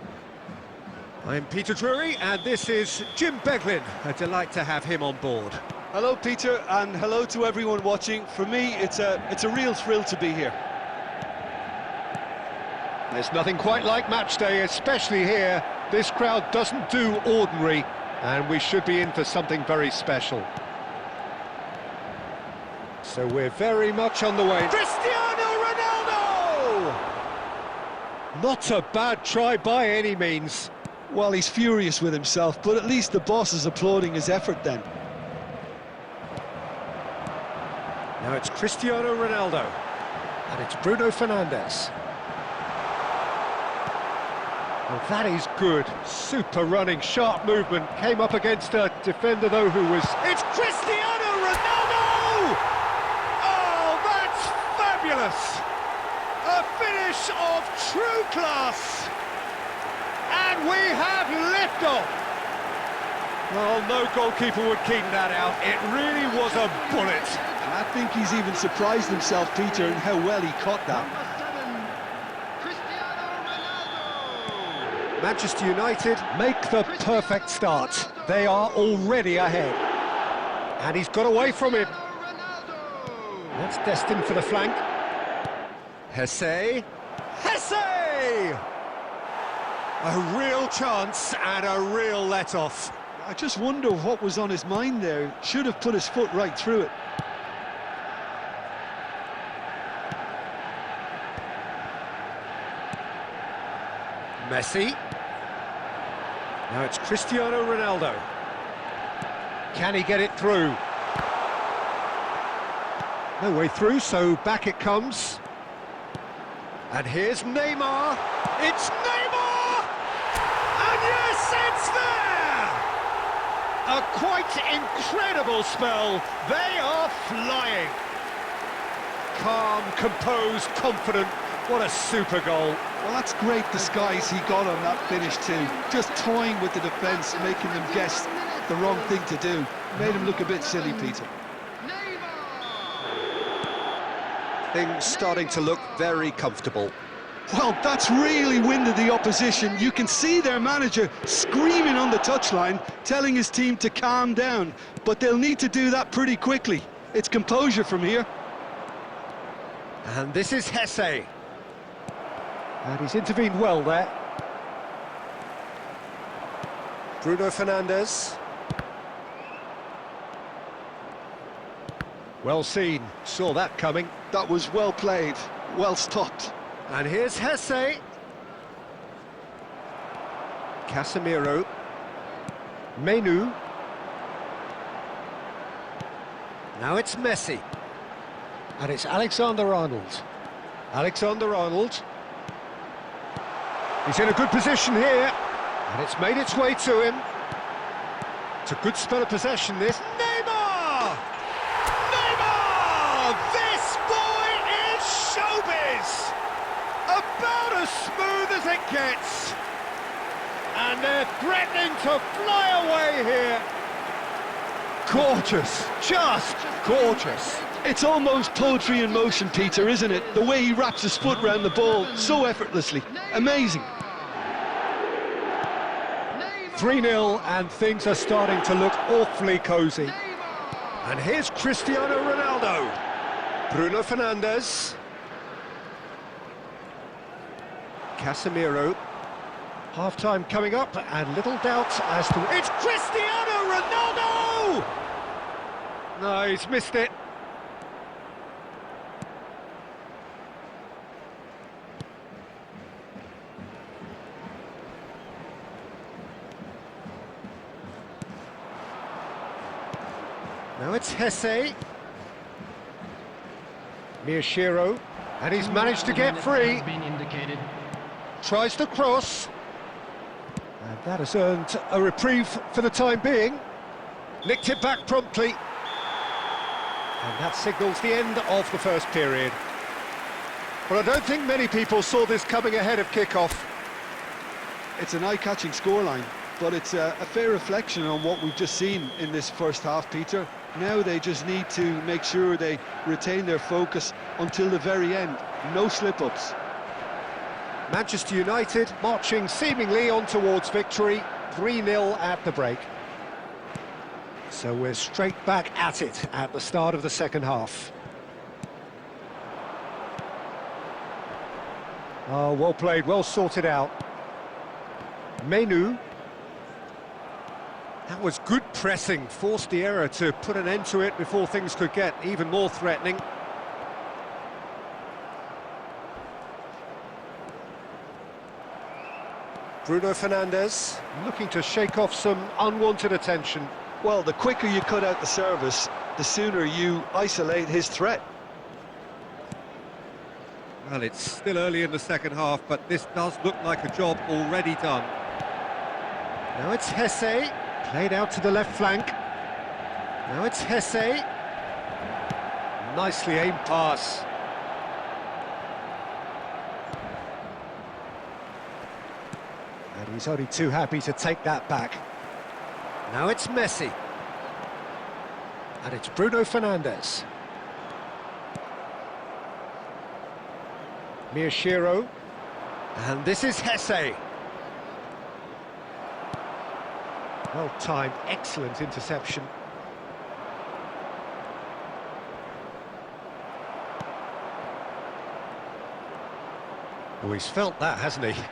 I'm Peter Drury, and this is Jim Beglin. A delight to have him on board. Hello, Peter, and hello to everyone watching. For me, it's a real thrill to be here. There's nothing quite like match day, especially here. This crowd doesn't do ordinary, and we should be in for something very special. So we're very much on the way. Cristiano Ronaldo! Not a bad try by any means. Well, he's furious with himself, but at least the boss is applauding his effort then. Now it's Cristiano Ronaldo, and it's Bruno Fernandes. Well, that is good. Super running, sharp movement. Came up against a defender, though, who was... It's Cristiano Ronaldo! Oh, that's fabulous! A finish of true class! And we have liftoff! Well, no goalkeeper would keep that out. It really was a bullet. I think he's even surprised himself, Peter, in how well he caught that. Manchester United make the perfect start. They are already ahead. And he's got away from him. That's destined for the flank. Hesse. Hesse! A real chance and a real let-off. I just wonder what was on his mind there. Should have put his foot right through it. Messi. Now it's Cristiano Ronaldo. Can he get it through? No way through, so back it comes. And here's Neymar. It's Neymar! And yes, it's there! A quite incredible spell. They are flying. Calm, composed, confident. What a super goal. Well, that's great disguise he got on that finish too. Just toying with the defence, making them guess the wrong thing to do. Made him look a bit silly, Peter. Things starting to look very comfortable. Well, that's really winded the opposition. You can see their manager screaming on the touchline, telling his team to calm down. But they'll need to do that pretty quickly. It's composure from here. And this is Hesse. And he's intervened well there. Bruno Fernandes. Well seen, saw that coming. That was well played, well stopped. And here's Hesse. Casemiro. Menu. Now it's Messi. And it's Alexander-Arnold. Alexander-Arnold. He's in a good position here. And it's made its way to him. It's a good spell of possession, this. Neymar! Neymar! This boy is showbiz! About as smooth as it gets. And they're threatening to fly away here. Gorgeous, just gorgeous. It's almost poetry in motion, Peter, isn't it? The way he wraps his foot round the ball so effortlessly. Amazing. 3-0 and things are starting to look awfully cosy. And here's Cristiano Ronaldo. Bruno Fernandes. Casemiro. Half-time coming up and little doubt as to... It's Cristiano Ronaldo! No, he's missed it. Now it's Hesse. Miyashiro, and he's managed to get free. Tries to cross. And that has earned a reprieve for the time being. Nicked it back promptly. And that signals the end of the first period. Well, I don't think many people saw this coming ahead of kick-off. It's an eye-catching scoreline, but it's a fair reflection on what we've just seen in this first half, Peter. Now they just need to make sure they retain their focus until the very end. No slip-ups. Manchester United marching seemingly on towards victory, 3-0 at the break. So we're straight back at it at the start of the second half. Oh, well played, well sorted out. Menu. That was good pressing, forced the error to put an end to it before things could get even more threatening. Bruno Fernandes looking to shake off some unwanted attention. Well, the quicker you cut out the service, the sooner you isolate his threat. Well, it's still early in the second half, but this does look like a job already done. Now it's Hesse, played out to the left flank. Now it's Hesse. Nicely aimed pass. And he's only too happy to take that back. Now it's Messi. And it's Bruno Fernandes. Miyashiro. And this is Hesse. Well timed, excellent interception. Oh, he's felt that, hasn't he?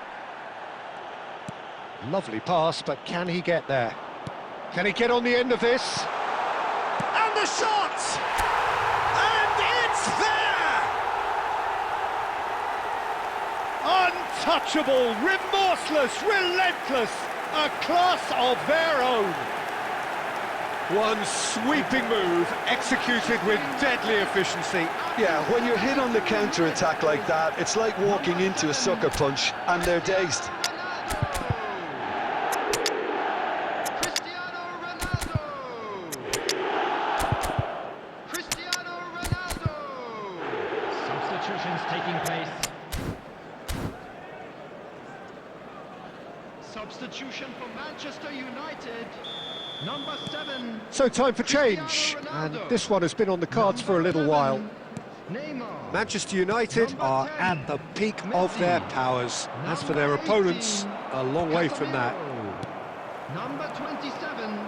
Lovely pass, but can he get there? Can he get on the end of this? And the shot! And it's there! Untouchable, remorseless, relentless, a class of their own. One sweeping move, executed with deadly efficiency. Yeah, when you're hit on the counter-attack like that, it's like walking into a sucker punch, and they're dazed. Substitutions taking place. Substitution for Manchester United. Number 7. So time for change, and this one has been on the cards for a little while. Neymar. Manchester United are at the peak of their powers. As for their opponents, a long way from that. Number 27.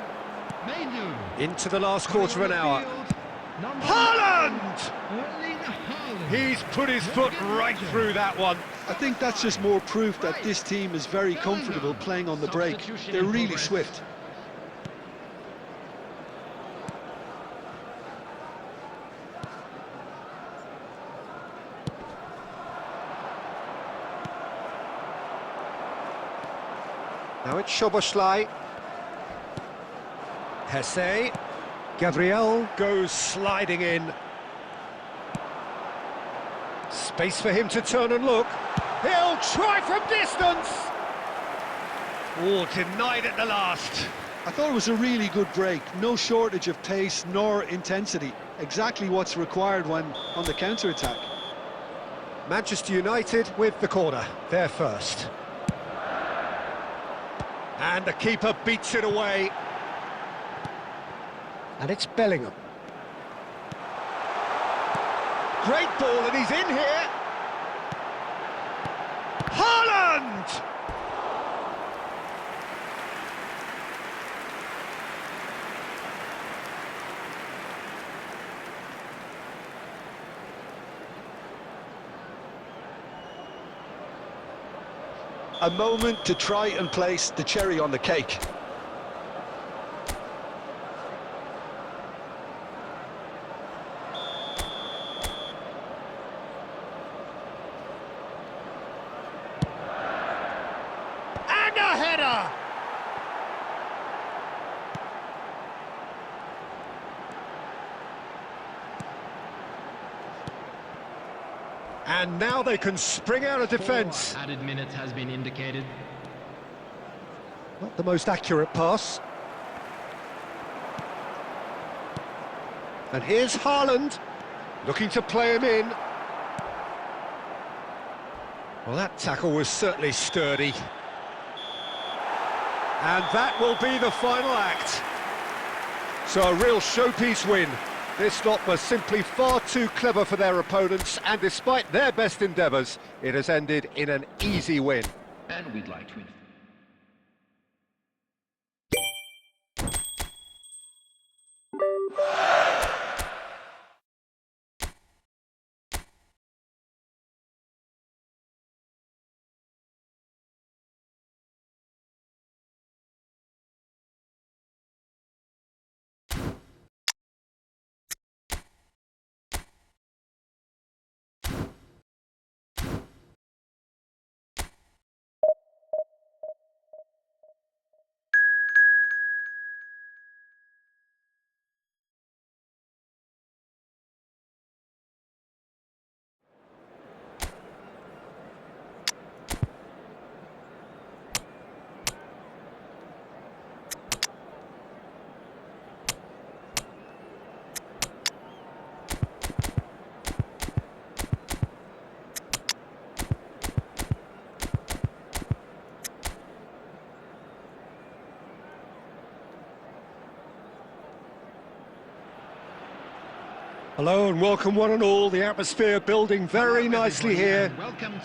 Menu. Into the last quarter of an hour. Haaland! He's put his foot right through that one. I think that's just more proof that this team is very comfortable playing on the break. They're really swift. Now it's Szoboszlai. Hesse. Gabriel goes sliding in. Space for him to turn and look. He'll try from distance. Oh, denied at the last. I thought it was a really good break. No shortage of pace nor intensity. Exactly what's required when on the counter-attack. Manchester United with the corner. They're first. And the keeper beats it away. And it's Bellingham. Great ball, and he's in here. Haaland! A moment to try and place the cherry on the cake. And a header! And now they can spring out of defence. Added minutes has been indicated. Not the most accurate pass. And here's Haaland, looking to play him in. Well, that tackle was certainly sturdy. And that will be the final act. So a real showpiece win. This lot was simply far too clever for their opponents, and despite their best endeavours, it has ended in an easy win. And we'd like to inform. Hello and welcome one and all, the atmosphere building very nicely here.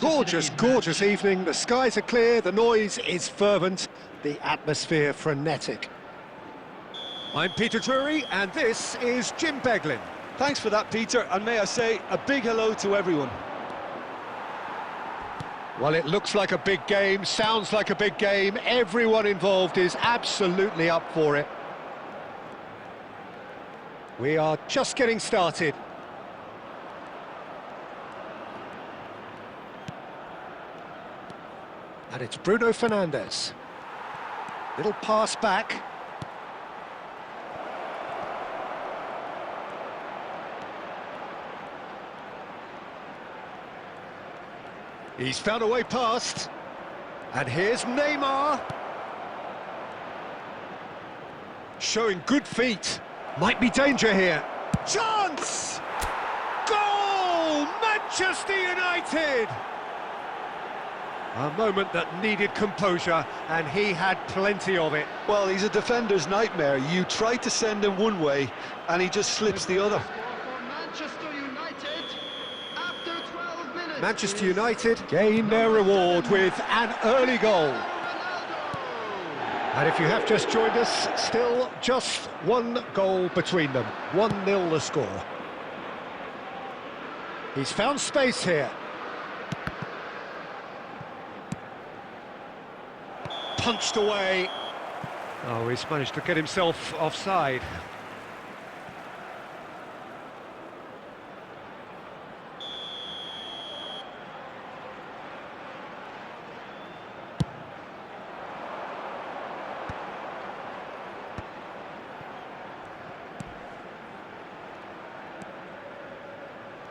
Gorgeous, gorgeous evening, the skies are clear, the noise is fervent, the atmosphere frenetic. I'm Peter Drury and this is Jim Beglin. Thanks for that, Peter, and may I say a big hello to everyone. Well, it looks like a big game, sounds like a big game, everyone involved is absolutely up for it. We are just getting started. And it's Bruno Fernandes. Little pass back. He's found a way past. And here's Neymar. Showing good feet. Might be danger here. Chance! Goal! Manchester United! A moment that needed composure, and he had plenty of it. Well, he's a defender's nightmare. You try to send him one way, and he just slips the other. Manchester United after 12 minutes. Manchester United gain their reward with an early goal. And if you have just joined us, still just one goal between them. 1-0 the score. He's found space here. Punched away. Oh, he's managed to get himself offside.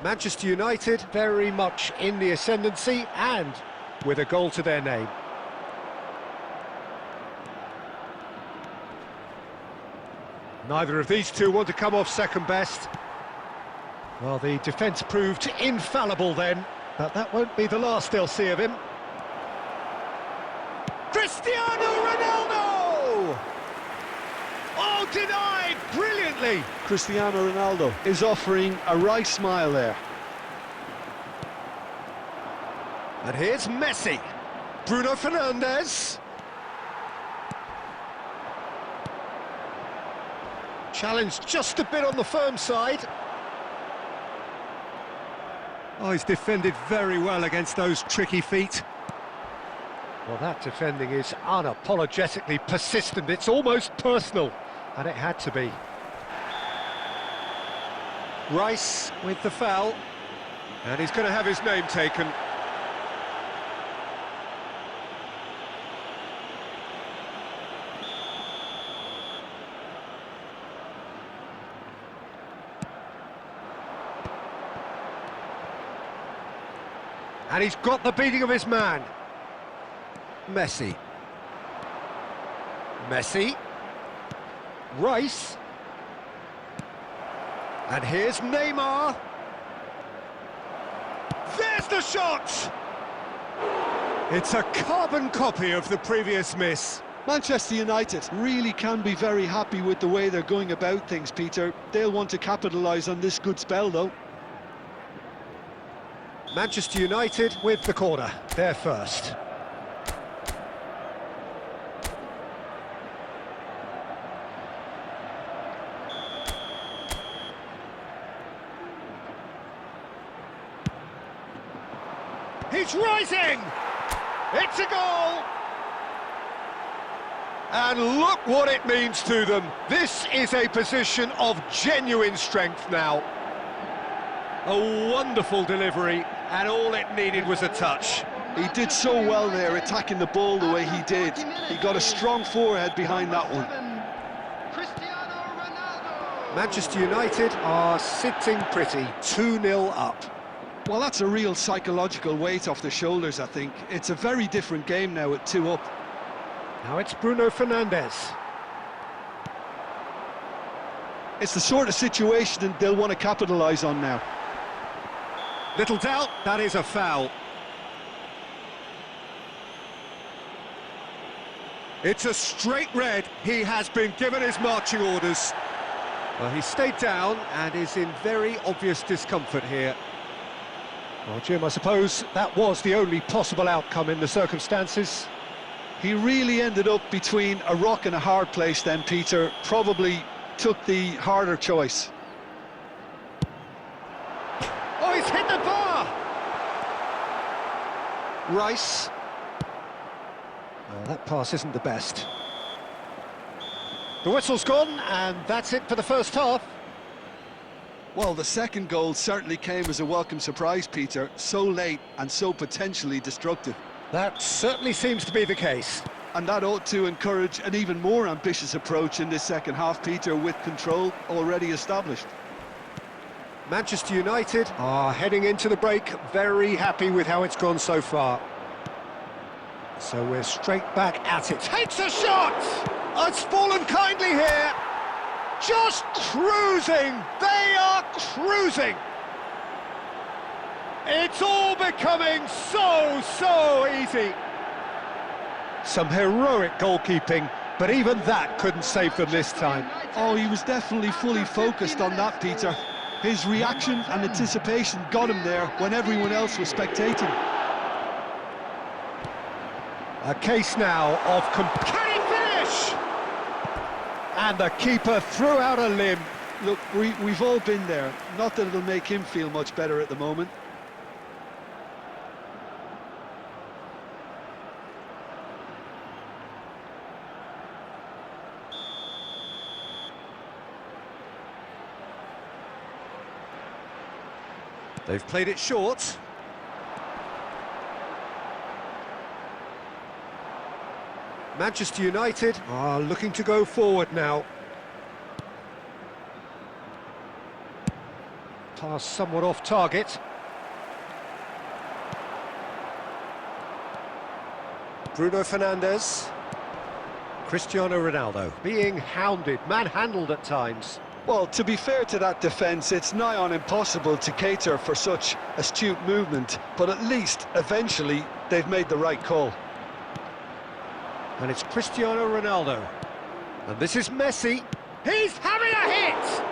Manchester United very much in the ascendancy and with a goal to their name. Neither of these two want to come off second best. Well, the defence proved infallible then, but that won't be the last they'll see of him. Cristiano Ronaldo! Oh, denied brilliantly! Cristiano Ronaldo is offering a wry smile there. And here's Messi. Bruno Fernandes. Challenged just a bit on the firm side. Oh, he's defended very well against those tricky feet. Well, that defending is unapologetically persistent. It's almost personal, and it had to be. Rice with the foul, and he's going to have his name taken. And he's got the beating of his man. Messi. Messi. Rice. And here's Neymar. There's the shot! It's a carbon copy of the previous miss. Manchester United really can be very happy with the way they're going about things, Peter. They'll want to capitalise on this good spell, though. Manchester United with the corner, they're first. He's rising! It's a goal! And look what it means to them. This is a position of genuine strength now. A wonderful delivery, and all it needed was a touch. He did so well there, attacking the ball the way he did. He got a strong forehead behind that one. Manchester United are sitting pretty, 2-0 up. Well, that's a real psychological weight off the shoulders, I think. It's a very different game now at 2 up. Now it's Bruno Fernandes. It's the sort of situation they'll want to capitalise on now. Little doubt, that is a foul. It's a straight red. He has been given his marching orders. Well, he stayed down and is in very obvious discomfort here. Well, Jim, I suppose that was the only possible outcome in the circumstances. He really ended up between a rock and a hard place then, Peter. Probably took the harder choice. Oh, he's hit the bar! Rice. Oh, that pass isn't the best. The whistle's gone, and that's it for the first half. Well, the second goal certainly came as a welcome surprise, Peter. So late and so potentially destructive. That certainly seems to be the case. And that ought to encourage an even more ambitious approach in this second half, Peter, with control already established. Manchester United are heading into the break very happy with how it's gone so far. So we're straight back at it. Takes a shot! It's fallen kindly here. Just cruising. They are cruising. It's all becoming so easy. Some heroic goalkeeping, but even that couldn't save them this time. Oh, he was definitely fully focused on that, Peter. His reaction and anticipation got him there when everyone else was spectating. A case now of... Can he finish? And the keeper threw out a limb. Look, we've all been there. Not that it'll make him feel much better at the moment. They've played it short. Manchester United are looking to go forward now. Pass somewhat off target. Bruno Fernandes. Cristiano Ronaldo being hounded, manhandled at times. Well, to be fair to that defence, it's nigh on impossible to cater for such astute movement, but at least, eventually, they've made the right call. And it's Cristiano Ronaldo. And this is Messi. He's having a hit!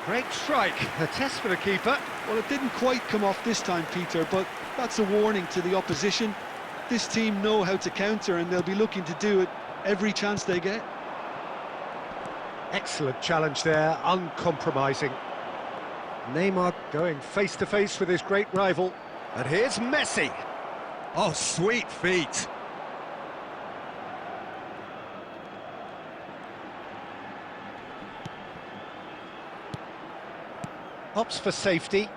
Great strike, a test for the keeper. Well, it didn't quite come off this time, Peter, but that's a warning to the opposition. This team know how to counter, and they'll be looking to do it every chance they get. Excellent challenge there, uncompromising. Neymar going face-to-face with his great rival. And here's Messi. Oh, sweet feet. Opts for safety.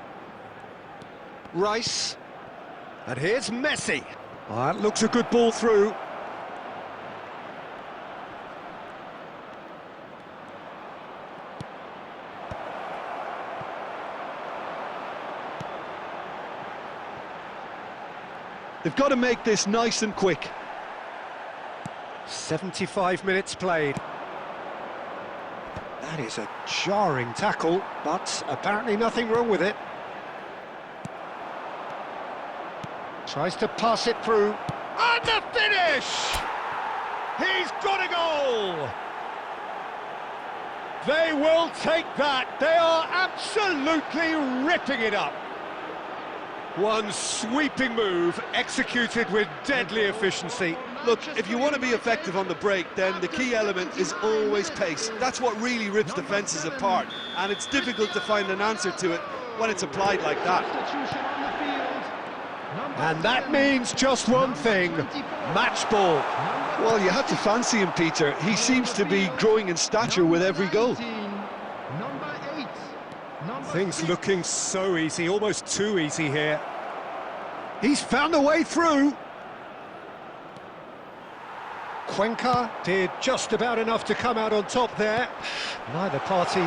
Rice. And here's Messi. Oh, that looks a good ball through. They've got to make this nice and quick. 75 minutes played. That is a jarring tackle, but apparently nothing wrong with it. Tries to pass it through. And the finish! He's got a goal! They will take that. They are absolutely ripping it up. One sweeping move, executed with deadly efficiency. Look, if you want to be effective on the break, then the key element is always pace. That's what really rips defences apart, and it's difficult to find an answer to it when it's applied like that. And that means just one thing, match ball. Well, you had to fancy him, Peter. He seems to be growing in stature with every goal. Things looking so easy, almost too easy here. He's found a way through. Cuenca did just about enough to come out on top there. Neither party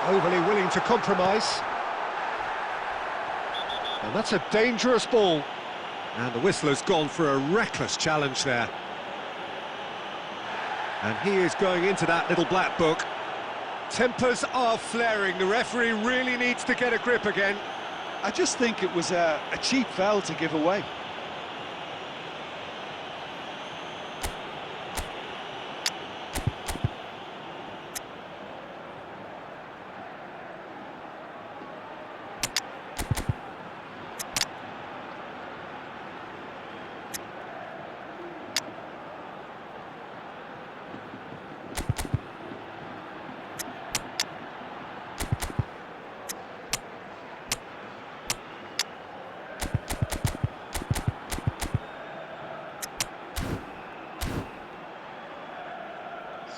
overly willing to compromise. And that's a dangerous ball. And the whistler's gone for a reckless challenge there. And he is going into that little black book. Tempers are flaring. The referee really needs to get a grip again. I just think it was a cheap foul to give away.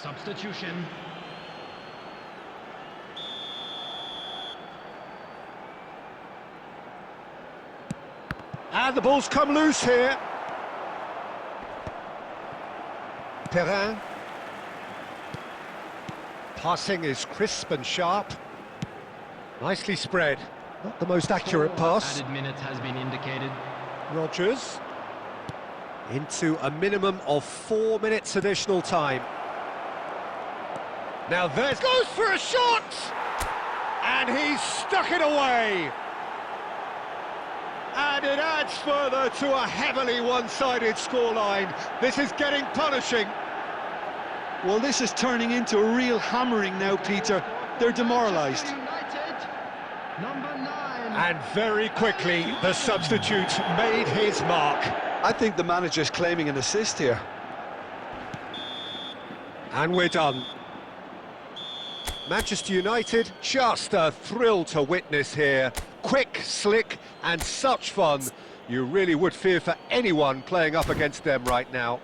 Substitution. And the ball's come loose here. Perrin. Passing is crisp and sharp. Nicely spread. Not the most accurate pass. Added minutes has been indicated. Rodgers. Into a minimum of 4 minutes additional time. Now there goes for a shot! And he's stuck it away! And it adds further to a heavily one-sided scoreline. This is getting punishing. Well, this is turning into a real hammering now, Peter. They're demoralised. Number 9. And very quickly, the substitute made his mark. I think the manager's claiming an assist here. And we're done. Manchester United, just a thrill to witness here. Quick, slick, and such fun. You really would fear for anyone playing up against them right now.